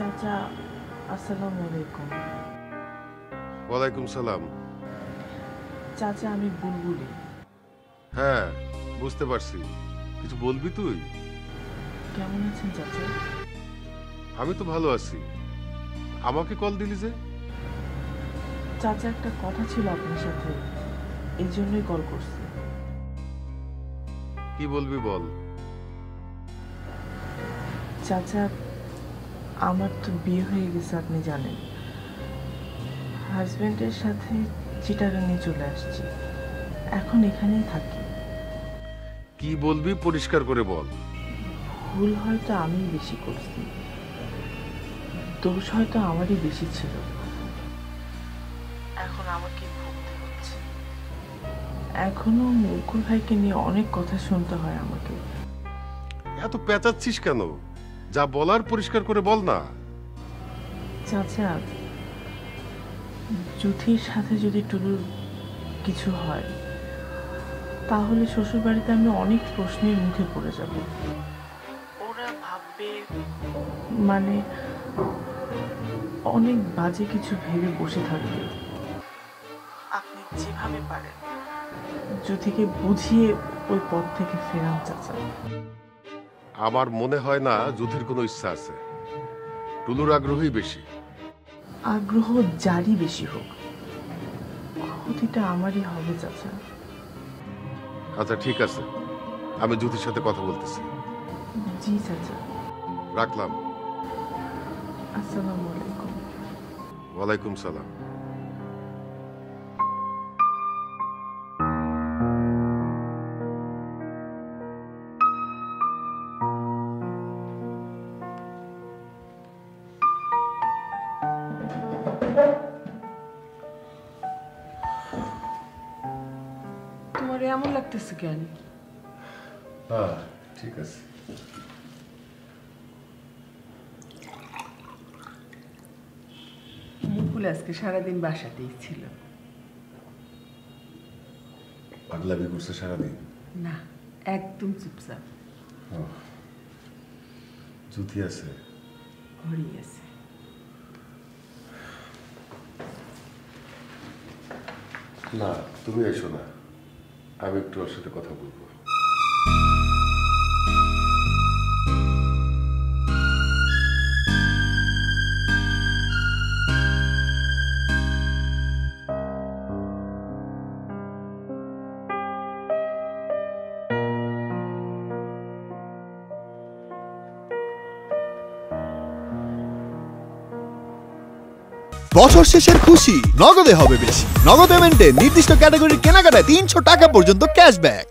চাচা, আসসালামু আলাইকুম। ওয়ালাইকুম সালাম। চাচা, আমি বুলবুলি। হ্যাঁ, বুঝতে পারছি। কিছু বলবি তুই? কেমন আছেন চাচা? আমি তো ভালো আছি। আমাকে কল দিলি যে? চাচা, একটা কথা ছিল আপনার সাথে, এই জন্যই কল করছি। কি বলবি বল। চাচা, আমার তো বিয়ে হয়ে গেছে, আপনি জানেন। হাজবেন্ডের সাথে চিটাগাঙে চলে আসছি, এখন এখানেই থাকি। কি বলবি পরিষ্কার করে বল। ভুল হয়তো আমিই বেশি করছি, দোষ হয়তো আমারই বেশি ছিল। এখন আমাকে ভুগতে হচ্ছে। এখনো মুকুল ভাইকে নিয়ে অনেক কথা শুনতে হয় আমাকে। এত পেঁচাচ্ছিস কেন? যা বলার পরিষ্কার করে বল না। চাচা, যুথির সাথে যদি টুলুর কিছু হয়, তাহলে শ্বশুরবাড়িতে আমি অনেক প্রশ্নের মুখে পড়ে যাব। ওরা ভাববে, মানে অনেক বাজে কিছু ভেবে বসে থাকবে। আপনি যেভাবে পারেন যুথিকে বুঝিয়ে ওই পথ থেকে ফেরান চাচা। আমার মনে হয় না যুধির কোনো ইচ্ছা আছে। টুলুর আগ্রহই বেশি। আগ্রহ যারই বেশি হোক, ক্ষতিটা আমারই হবে চাচা। আচ্ছা ঠিক আছে, আমি যুধির সাথে কথা বলতেছি। জি চাচা। রাখলাম। আসসালামু আলাইকুম। ওয়ালাইকুম সালাম। তোমার এমন লাগতেছে কেন? হ্যাঁ ঠিক আছে। মুকুল আজকে সারাদিন বাসাতেই ছিল। পাগলামি করছে সারাদিন? না, একদম চুপচাপ। যুথি আছে? ঘরেই আছে। না, তুমি এসো না, আমি একটু ওর সাথে কথা বলবো। বছর শেষের খুশি নগদে হবে বেশি। নগদ পেমেন্টে নির্দিষ্ট ক্যাটাগরির কেনাকাটায় 300 টাকা পর্যন্ত ক্যাশব্যাক।